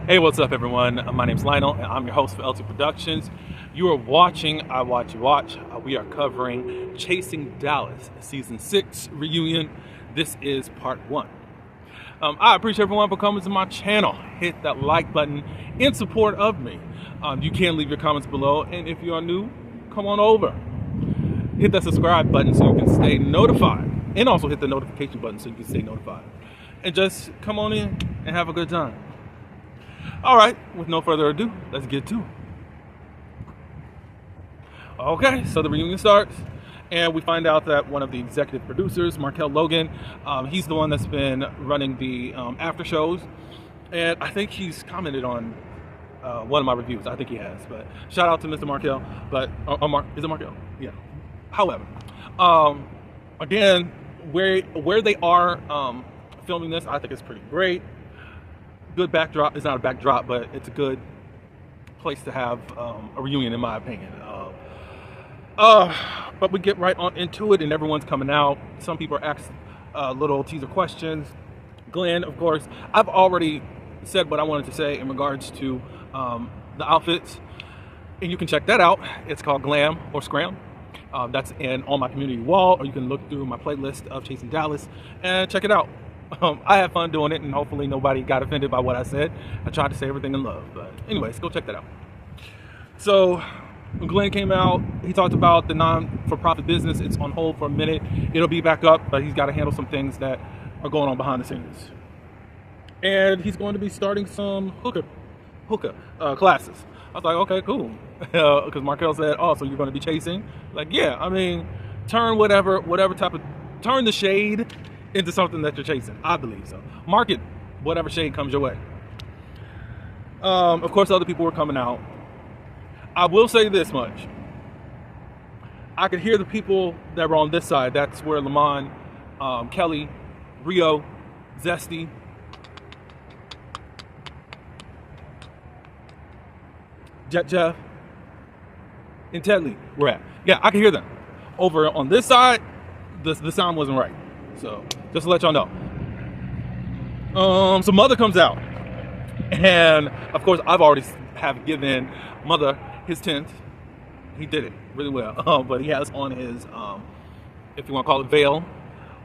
Hey, what's up, everyone? My name's Lionel, and I'm your host for LT Productions. You are watching I Watch You Watch. We are covering Chasing Dallas Season 6 reunion. This is part 1. I appreciate everyone for coming to my channel. Hit that like button in support of me. You can leave your comments below, and if you are new, come on over. Hit that subscribe button so you can stay notified, and also hit the notification button so you can stay notified. And just come on in and have a good time. All right, with no further ado, let's get to it. Okay, so the reunion starts, and we find out that one of the executive producers, Markel Logan, he's the one that's been running the after shows, and I think he's commented on one of my reviews. I think he has, but shout out to Mr. Markel. But is it Markel? Yeah. However, again, where they are filming this, I think it's pretty great. Good backdrop. It's not a backdrop, but it's a good place to have a reunion, in my opinion. But we get right on into it, and everyone's coming out. Some people are asked little teaser questions. Glenn, of course, I've already said what I wanted to say in regards to the outfits, and you can check that out. It's called Glam or Scram. That's on my community wall, or you can look through my playlist of Chasing Dallas and check it out. I had fun doing it, and hopefully nobody got offended by what I said. I tried to say everything in love, but anyways, go check that out. So Glenn came out. He talked about the non-for-profit business. It's on hold for a minute. It'll be back up, but he's got to handle some things that are going on behind the scenes. And he's going to be starting some hookah classes. I was like, okay, cool. Because Markel said, oh, so you're going to be chasing? Like, yeah, I mean, turn turn the shade into something that you're chasing. I believe so. Market whatever shade comes your way. Of course, other people were coming out. I will say this much. I could hear the people that were on this side. That's where Lamont, Kelly, Rio, Zesty, Jeff, and Tedley were at. Yeah, I could hear them. Over on this side, the sound wasn't right. So, just to let y'all know. So Mother comes out. And, of course, I've already have given Mother his tint. He did it really well. But he has on his, if you want to call it, veil,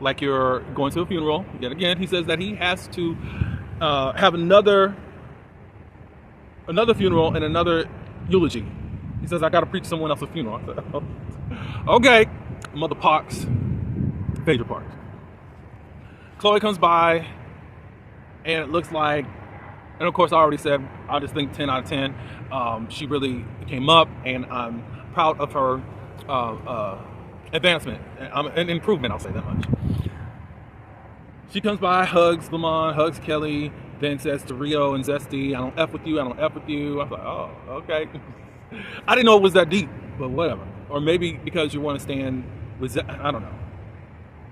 like you're going to a funeral. Yet again, he says that he has to have another funeral and another eulogy. He says, I got to preach someone else's funeral. I said, oh, okay. Mother Parks, Phaedra Parks. Chloe comes by, and it looks like, and of course I already said, I just think 10 out of 10. She really came up, and I'm proud of her advancement, an improvement, I'll say that much. She comes by, hugs Lamont, hugs Kelly, then says to Rio and Zesty, I don't F with you, I don't F with you. I was like, oh, okay. I didn't know it was that deep, but whatever. Or maybe because you want to stand with I don't know.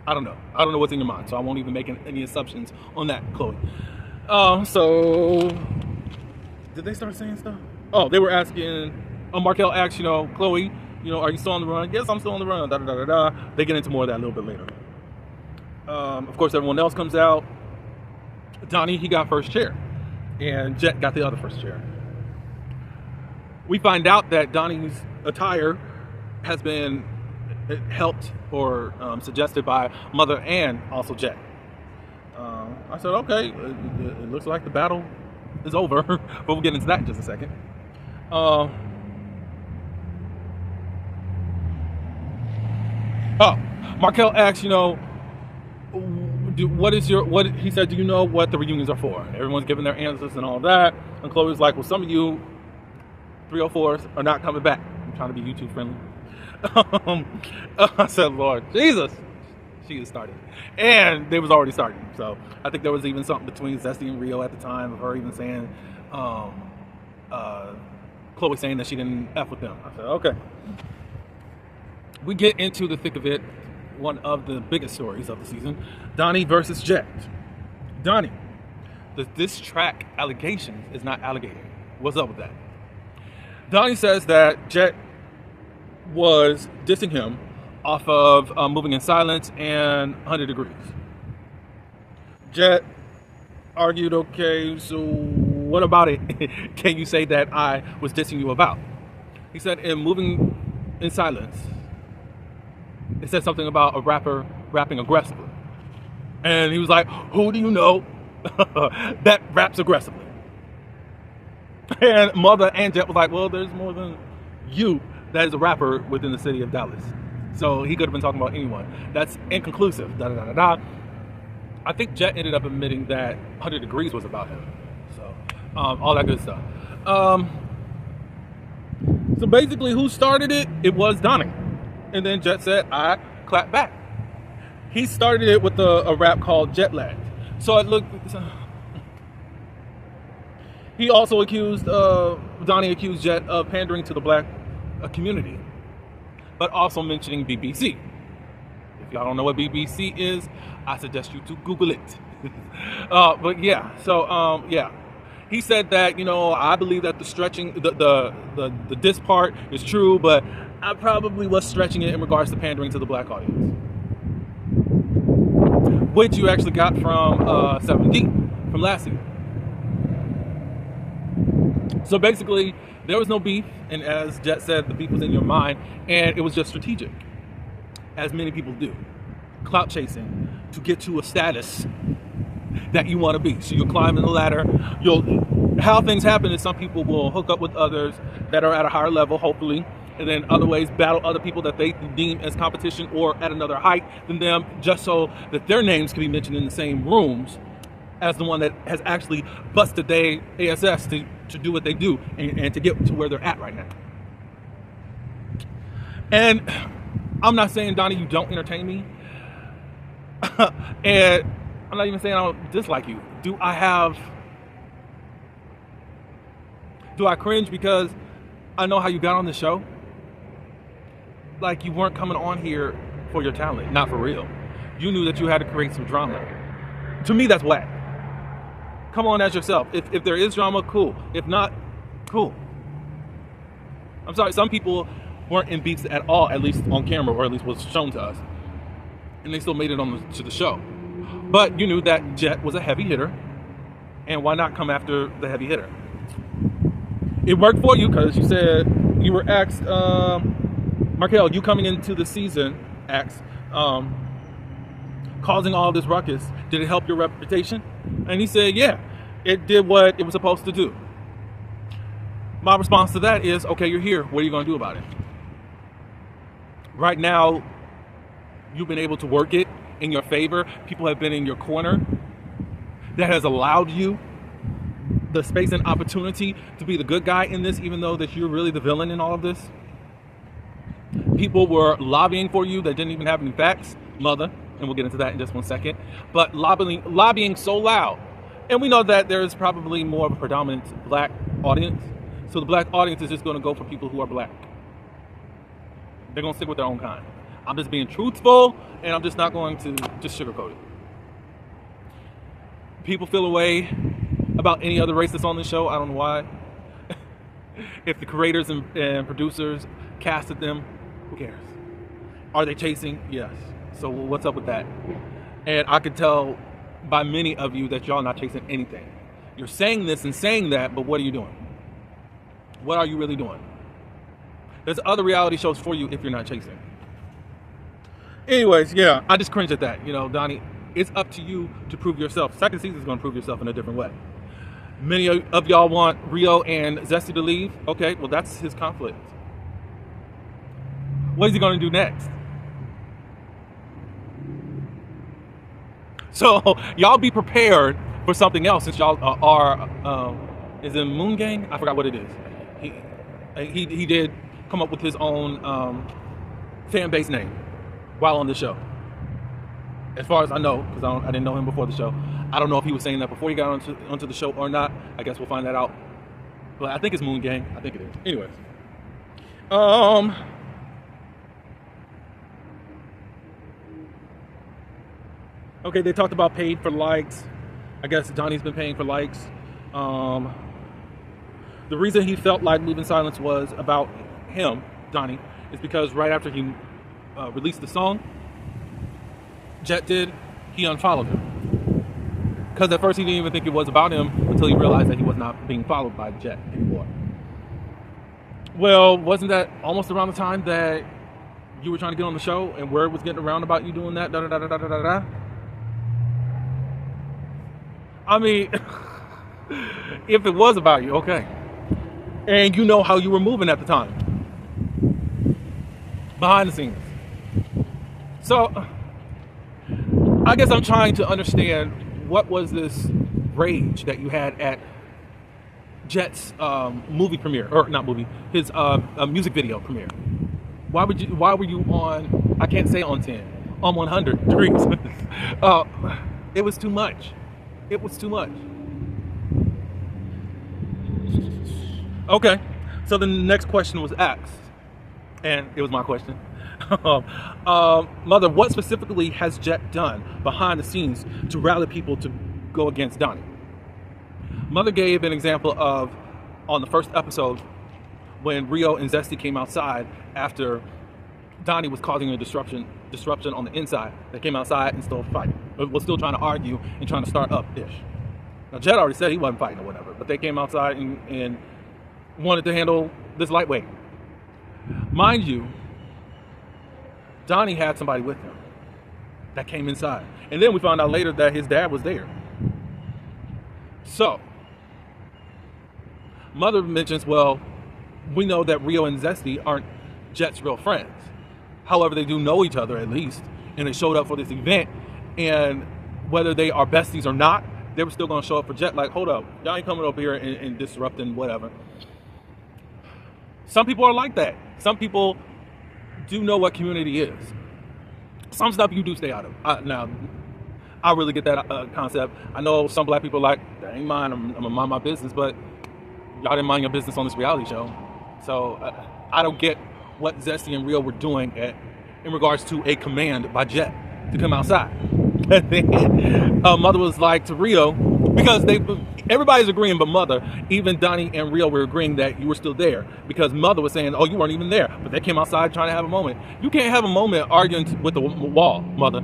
I don't know what's in your mind, so I won't even make any assumptions on that, Chloe. So did they start saying stuff? Oh, they were asking. Markel asked, Chloe, are you still on the run? Yes, I'm still on the run. Da da da da da. They get into more of that a little bit later. Of course, everyone else comes out. Donnie, he got first chair, and Jet got the other first chair. We find out that Donnie's attire has been helped or suggested by Mother and also Jet. I said, okay, it looks like the battle is over, but we'll get into that in just a second. Markel asked, he said, do you know what the reunions are for? Everyone's giving their answers and all that, and Chloe's like, well, some of you 304s are not coming back. I'm trying to be YouTube friendly. I said, Lord Jesus, she is starting, and they was already starting. So I think there was even something between Zesty and Rio at the time of her even saying, Chloe saying that she didn't F with them. I said, okay. We get into the thick of it. One of the biggest stories of the season, Donnie versus Jet. Donnie, the diss track allegation is not alligator. What's up with that? Donnie says that Jet was dissing him off of Moving in Silence and 100 Degrees. Jet argued, okay, so what about it can you say that I was dissing you about? He said, in Moving in Silence, it said something about a rapper rapping aggressively. And he was like, who do you know that raps aggressively? And Mother and Jet was like, well, there's more than you that is a rapper within the city of Dallas. So he could have been talking about anyone. That's inconclusive. Da, da, da, da, da. I think Jet ended up admitting that 100 Degrees was about him. So all that good stuff. So basically, who started it? It was Donnie. And then Jet said, I clapped back. He started it with a rap called Jet Lagged. So it looked... He also Donnie accused Jet of pandering to the black community, but also mentioning BBC. If y'all don't know what BBC is, I suggest you to Google it. But yeah, so yeah. He said that, I believe that the stretching, the diss part is true, but I probably was stretching it in regards to pandering to the black audience. Which you actually got from 7D, from last season. So basically, there was no beef, and as Jet said, the beef was in your mind, and it was just strategic, as many people do. Clout chasing to get to a status that you want to be. So you'll climb in the ladder. How things happen is some people will hook up with others that are at a higher level, hopefully, and then other ways battle other people that they deem as competition or at another height than them, just so that their names can be mentioned in the same rooms as the one that has actually busted their ASS to do what they do and to get to where they're at right now. And I'm not saying, Donnie, you don't entertain me. And I'm not even saying I don't dislike you. Do I cringe because I know how you got on the show? Like, you weren't coming on here for your talent, not for real. You knew that you had to create some drama. To me, that's whack. Come on as yourself. If there is drama, cool. If not, cool. I'm sorry, some people weren't in beefs at all, at least on camera, or at least was shown to us. And they still made it to the show. But you knew that Jet was a heavy hitter, and why not come after the heavy hitter? It worked for you because you said you were asked, Markel, you coming into the season, asked, causing all this ruckus, did it help your reputation? And he said, yeah, it did what it was supposed to do. My response to that is, okay, you're here. What are you going to do about it? Right now, you've been able to work it in your favor. People have been in your corner. That has allowed you the space and opportunity to be the good guy in this, even though that you're really the villain in all of this. People were lobbying for you that didn't even have any facts. Mother, and we'll get into that in just 1 second. But lobbying so loud. And we know that there is probably more of a predominant black audience. So the black audience is just going to go for people who are black. They're going to stick with their own kind. I'm just being truthful, and I'm just not going to just sugarcoat it. People feel a way about any other race that's on the show. I don't know why. If the creators and producers casted them, who cares? Are they chasing? Yes. So what's up with that? And I could tell by many of you that y'all not chasing anything. You're saying this and saying that, but what are you doing? What are you really doing? There's other reality shows for you if you're not chasing. Anyways, yeah, I just cringe at that. Donnie, it's up to you to prove yourself. Second season is going to prove yourself in a different way. Many of y'all want Rio and Zesty to leave. Okay, well, that's his conflict. What is he going to do next? So y'all be prepared for something else, since y'all are is it Moon Gang? I forgot what it is. He did come up with his own fan base name while on the show. As far as I know, because I didn't know him before the show. I don't know if he was saying that before he got onto the show or not. I guess we'll find that out. But I think it's Moon Gang. I think it is. Anyways. Okay, they talked about paid for likes. I guess Donnie's been paying for likes. The reason he felt like Moving Silence was about him, Donnie, is because right after he released the song, Jet did, he unfollowed him. Because at first he didn't even think it was about him until he realized that he was not being followed by Jet anymore. Well, wasn't that almost around the time that you were trying to get on the show and word was getting around about you doing that? Da, da, da, da, da, da, da. I mean, if it was about you, okay. And you know how you were moving at the time. Behind the scenes. So, I guess I'm trying to understand what was this rage that you had at Jet's movie premiere, or not movie, his music video premiere. Why were you on, I can't say on 10, on 100 degrees? It was too much. It was too much. Okay, so the next question was asked, and it was my question. Mother, what specifically has Jet done behind the scenes to rally people to go against Donnie? Mother gave an example of, on the first episode, when Rio and Zesty came outside after Donnie was causing a disruption on the inside. They came outside and still fighting. Was still trying to argue and trying to start up-ish. Now, Jet already said he wasn't fighting or whatever, but they came outside and wanted to handle this lightweight. Mind you, Donnie had somebody with him that came inside. And then we found out later that his dad was there. So, Mother mentions, well, we know that Rio and Zesty aren't Jet's real friends. However, they do know each other at least, and they showed up for this event. And whether they are besties or not, they were still going to show up for Jet. Like, hold up, y'all ain't coming up here and disrupting whatever. Some people are like that. Some people do know what community is. Some stuff you do stay out of. Now, I really get that concept. I know some black people are like, that ain't mine, I'm gonna mind my business, but y'all didn't mind your business on this reality show. So I don't get what Zesty and Rio were doing in regards to a command by Jet to come outside. And then Mother was like to Rio, because everybody's agreeing but Mother, even Donnie and Rio were agreeing that you were still there, because Mother was saying, oh, you weren't even there, but they came outside trying to have a moment. You can't have a moment arguing with the wall, Mother.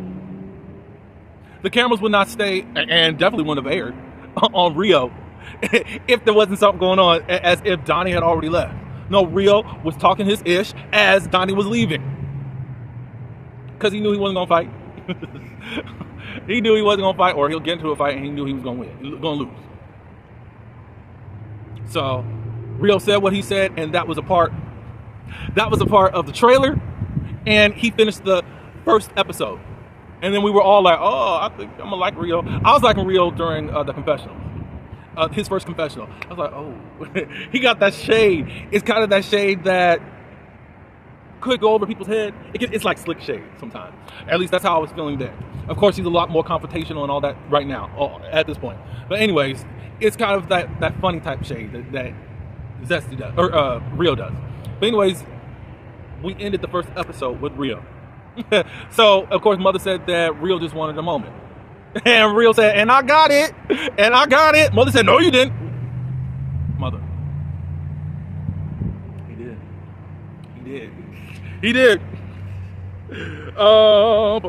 The cameras would not stay, and definitely wouldn't have aired on Rio if there wasn't something going on, as if Donnie had already left. No, Rio was talking his ish as Donnie was leaving, because he knew he wasn't gonna fight. He knew he wasn't gonna fight, or he'll get into a fight and he knew he was gonna win, gonna lose. So Rio said what he said, and that was a part of the trailer, and he finished the first episode. And then we were all like, oh, I think I'm gonna like Rio. I was liking Rio during the confessional, his first confessional. I was like, oh, he got that shade. It's kind of that shade that could go over people's head. It's like slick shade sometimes. At least that's how I was feeling then. Of course, he's a lot more confrontational and all that right now, at this point. But anyways, it's kind of that funny type shade that Zesty does, or Rio does. But anyways, we ended the first episode with Rio. So, of course, Mother said that Rio just wanted a moment. And Rio said, and I got it. And I got it. Mother said, no, you didn't. Mother. He did. He did. He did. But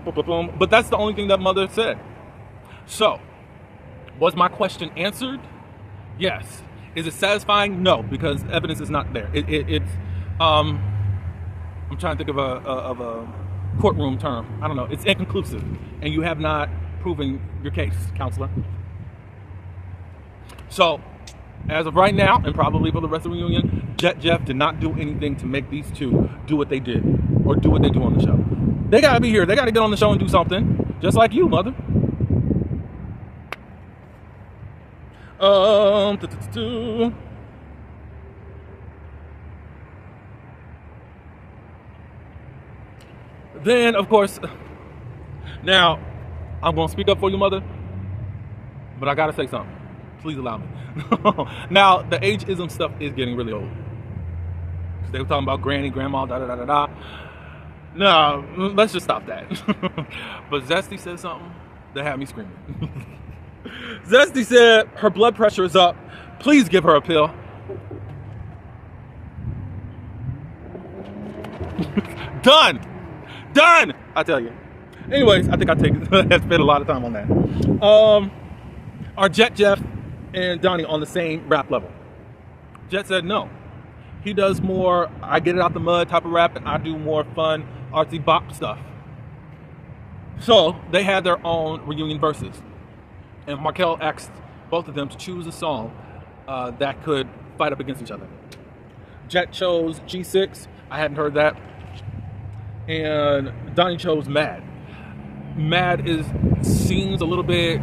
that's the only thing that Mother said. So, was my question answered? Yes. Is it satisfying? No, because evidence is not there. It's I'm trying to think of a courtroom term. I don't know. It's inconclusive, and you have not proven your case, counselor. So, as of right now, and probably for the rest of the reunion, Jet Jeff did not do anything to make these two do what they did, or do what they do on the show. They gotta be here. They gotta get on the show and do something, just like you, Mother. Then, of course, now, I'm going to speak up for you, Mother, but I got to say something. Please allow me. Now, the ageism stuff is getting really old. They were talking about granny, grandma, da-da-da-da-da. No, let's just stop that. But Zesty said something that had me screaming. Zesty said her blood pressure is up. Please give her a pill. Done. I tell you. Anyways, I think I spent a lot of time on that. Are Jet Jeff and Donnie on the same rap level? Jet said no. He does more I get it out the mud type of rap, and I do more fun, artsy bop stuff. So they had their own reunion verses. And Markel asked both of them to choose a song that could fight up against each other. Jet chose G6. I hadn't heard that. And Donnie chose Mad. Mad seems a little bit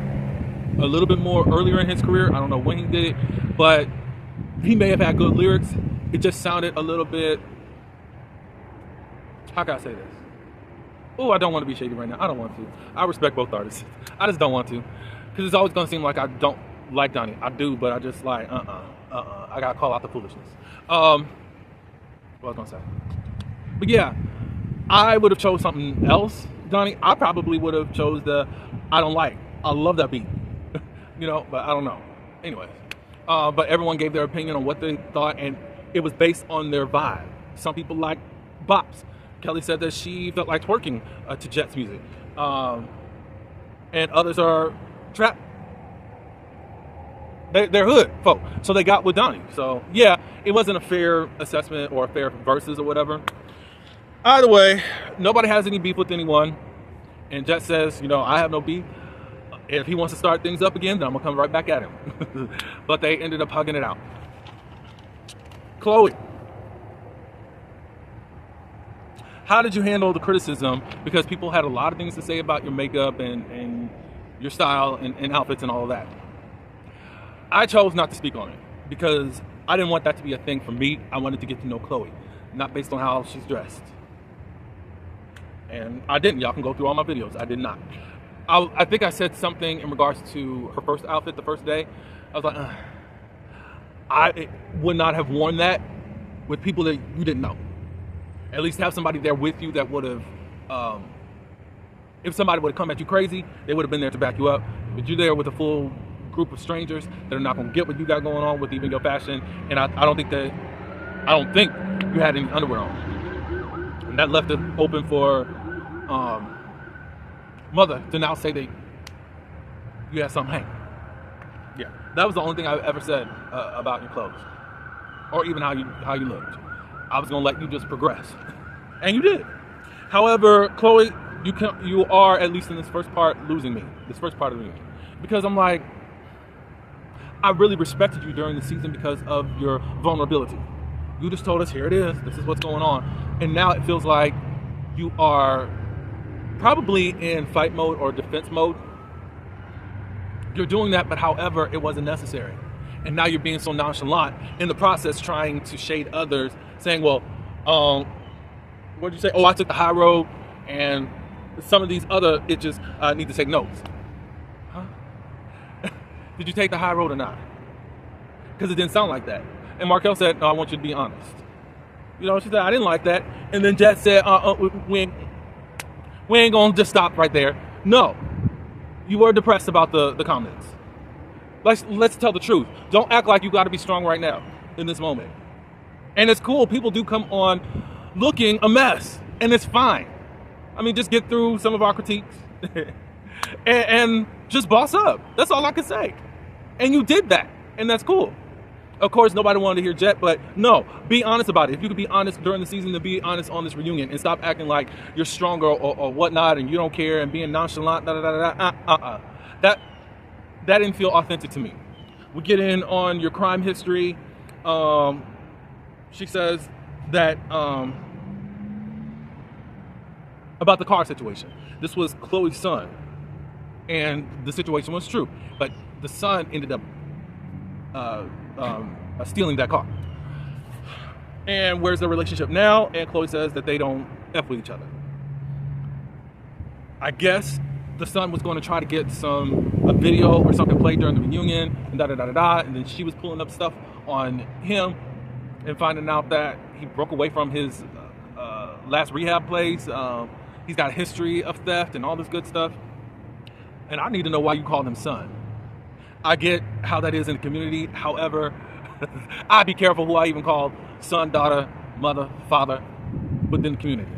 more earlier in his career. I don't know when he did it, but he may have had good lyrics. It just sounded a little bit, how can I say this? Oh, I don't want to be shady right now. I don't want to. I respect both artists. I just don't want to. Because it's always going to seem like I don't like Donnie. I do, but I just like, I got to call out the foolishness. What was I going to say? But yeah, I would have chose something else, Donnie. I probably would have chose the I don't like. I love that beat. But I don't know. Anyways. But everyone gave their opinion on what they thought, and it was based on their vibe. Some people like bops. Kelly said that she felt like twerking to Jet's music. And others are trap. They're hood folk. So they got with Donnie. So yeah, it wasn't a fair assessment or a fair versus or whatever. Either way, nobody has any beef with anyone. And Jet says, I have no beef. If he wants to start things up again, then I'm going to come right back at him. But they ended up hugging it out. Chloe, how did you handle the criticism? Because people had a lot of things to say about your makeup and your style and outfits and all of that. I chose not to speak on it because I didn't want that to be a thing for me. I wanted to get to know Chloe, not based on how she's dressed. And I didn't. Y'all can go through all my videos. I did not. I think I said something in regards to her first outfit the first day. I was like, I would not have worn that with people that you didn't know. At least have somebody there with you that would have, if somebody would have come at you crazy, they would have been there to back you up. But you're there with a full group of strangers that are not going to get what you got going on with even your fashion. And I don't think you had any underwear on. And that left it open for Mother to now say that you had something hanging. Yeah, that was the only thing I ever said about your clothes, or even how you looked. I was gonna let you just progress, and you did. However, Chloe, you are, at least in this first part, losing me. This first part of the movie, because I'm like, I really respected you during the season because of your vulnerability. You just told us, here it is. This is what's going on, and now it feels like you are probably in fight mode or defense mode. You're doing that, but however, it wasn't necessary. And now you're being so nonchalant in the process, trying to shade others, saying, well, what did you say? Oh, I took the high road, and some of these other itches need to take notes. Huh? Did you take the high road or not? Because it didn't sound like that. And Markel said, no, I want you to be honest. She said, I didn't like that. And then Jet said, we ain't gonna just stop right there. No, you were depressed about the comments. Let's tell the truth. Don't act like you got to be strong right now in this moment. And it's cool. People do come on looking a mess, and it's fine. I mean, just get through some of our critiques and just boss up. That's all I can say. And you did that, and that's cool. Of course, nobody wanted to hear Jet, but no, be honest about it. If you could be honest during the season, then be honest on this reunion and stop acting like you're stronger or whatnot and you don't care and being nonchalant. That didn't feel authentic to me. We get in on your crime history. She says that about the car situation. This was Chloe's son, and the situation was true, but the son ended up stealing that car. And where's their relationship now? And Chloe says that they don't F with each other. I guess the son was going to try to get a video or something played during the reunion, and and then she was pulling up stuff on him and finding out that he broke away from his last rehab place. He's got a history of theft and all this good stuff. And I need to know why you call him son. I get how that is in the community. However, I'd be careful who I even call son, daughter, mother, father within the community.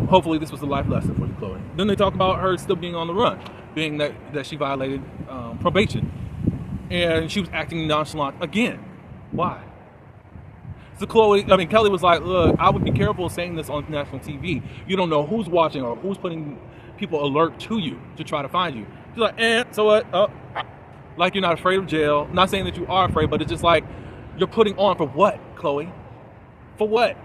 Hopefully this was a life lesson for you, Chloe. Then they talk about her still being on the run. being that she violated probation. And she was acting nonchalant again. Why? So Kelly was like, look, I would be careful saying this on national TV. You don't know who's watching or who's putting people alert to you to try to find you. She's like, so what? Like you're not afraid of jail. Not saying that you are afraid, but it's just like, you're putting on for what, Chloe? For what?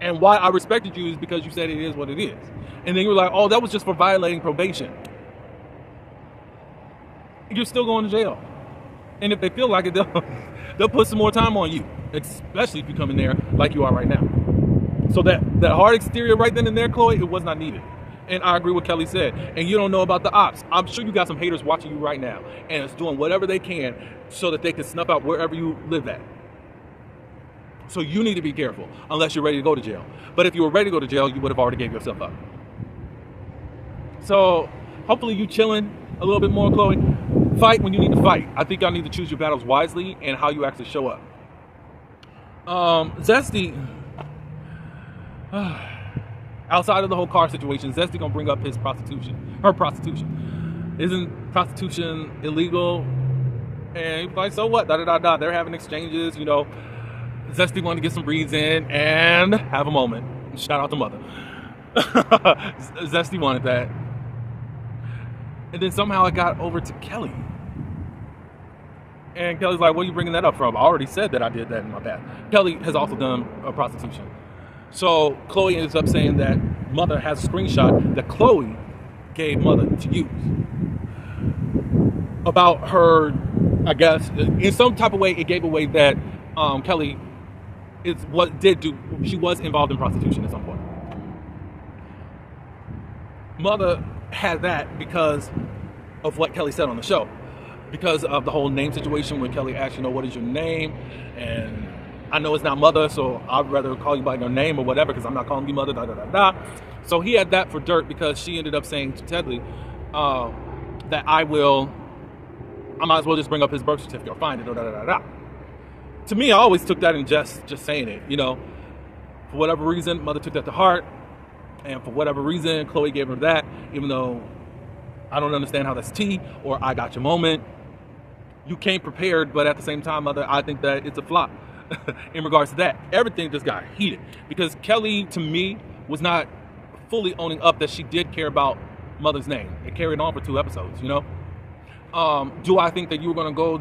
And why I respected you is because you said it is what it is. And then you were like, oh, that was just for violating probation. You're still going to jail. And if they feel like it, they'll put some more time on you, especially if you come in there like you are right now. So that hard exterior right then and there, Chloe, it was not needed. And I agree with Kelly said. And you don't know about the ops. I'm sure you got some haters watching you right now, and it's doing whatever they can so that they can snuff out wherever you live at. So you need to be careful unless you're ready to go to jail. But if you were ready to go to jail, you would have already gave yourself up. So hopefully you chilling a little bit more, Chloe. Fight when you need to fight. I think y'all need to choose your battles wisely and how you actually show up. Zesty, outside of the whole car situation, Zesty gonna bring up her prostitution. Isn't prostitution illegal? And he's like, so what? They're having exchanges, you know. Zesty wanted to get some reads in and have a moment. Shout out to Mother. Zesty wanted that. And then somehow it got over to Kelly. And Kelly's like, where are you bringing that up from? I already said that I did that in my past. Kelly has also done a prostitution. So Chloe ends up saying that Mother has a screenshot that Chloe gave Mother to use about her, I guess, in some type of way, it gave away that Kelly she was involved in prostitution at some point. Mother had that because of what Kelly said on the show, because of the whole name situation when Kelly asked, you know, what is your name? And I know it's not Mother, so I'd rather call you by your name or whatever, because I'm not calling you Mother, So he had that for dirt because she ended up saying to Tedley that I might as well just bring up his birth certificate or find it, To me, I always took that in just saying it, you know. For whatever reason, Mother took that to heart. And for whatever reason, Chloe gave her that, even though I don't understand how that's tea or I got your moment. You came prepared, but at the same time, Mother, I think that it's a flop in regards to that. Everything just got heated because Kelly, to me, was not fully owning up that she did care about Mother's name. It carried on for 2 episodes, you know? Do I think that you were going to go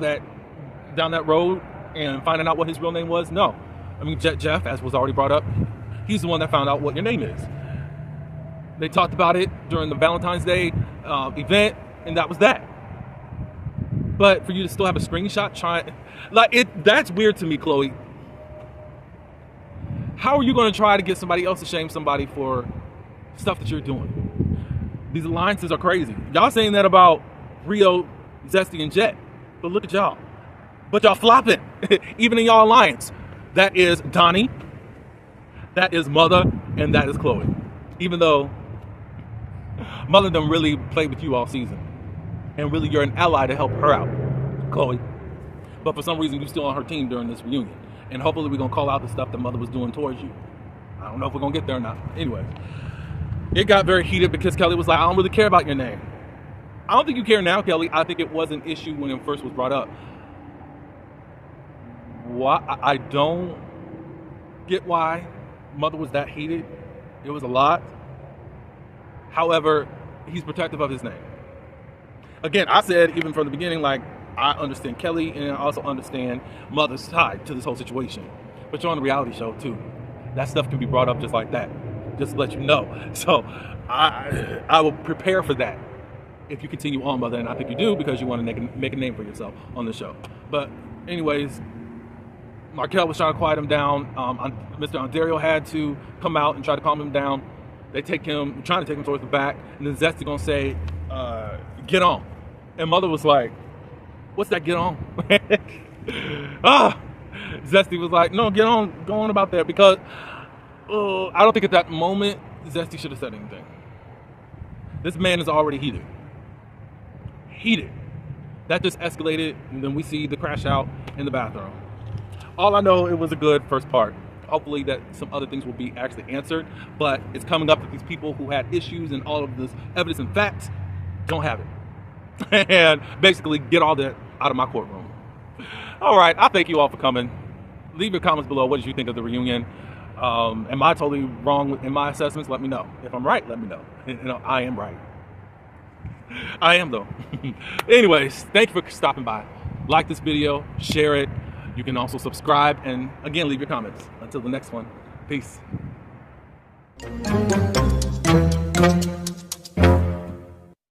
down that road and finding out what his real name was? No. I mean, Jeff, as was already brought up, he's the one that found out what your name is. They talked about it during the Valentine's Day event, and that was that. But for you to still have a screenshot that's weird to me, Chloe. How are you going to try to get somebody else to shame somebody for stuff that you're doing? These alliances are crazy. Y'all saying that about Rio, Zesty, and Jet, but look at y'all. But y'all flopping, even in y'all alliance. That is Donnie, that is Mother, and that is Chloe. Even though Mother done really played with you all season. And really you're an ally to help her out, Chloe. But for some reason you're still on her team during this reunion. And hopefully we're going to call out the stuff that Mother was doing towards you. I don't know if we're going to get there or not. Anyway, it got very heated because Kelly was like, I don't really care about your name. I don't think you care now, Kelly. I think it was an issue when it first was brought up. I don't get why Mother was that heated. It was a lot. However, he's protective of his name. Again, I said even from the beginning, like, I understand Kelly and I also understand Mother's side to this whole situation. But you're on a reality show too. That stuff can be brought up just like that. Just to let you know. So I will prepare for that if you continue on, Mother, and I think you do because you want to make a name for yourself on the show. But anyways, Markel was trying to quiet him down. Mr. Ondario had to come out and try to calm him down. They trying to take him towards the back, and then Zesty gonna say, get on. And Mother was like, what's that, get on? Zesty was like, no, go on about that, because I don't think at that moment Zesty should have said anything. This man is already heated. That just escalated, and then we see the crash out in the bathroom. All I know, it was a good first part. Hopefully that some other things will be actually answered, but it's coming up with these people who had issues and all of this evidence and facts don't have it. And basically get all that out of my courtroom. All right, I thank you all for coming. Leave your comments below. What did you think of the reunion? Am I totally wrong in my assessments? Let me know. If I'm right, let me know. I am right. I am though. Anyways, thank you for stopping by. Like this video, share it. You can also subscribe, and again, leave your comments. Until the next one, peace.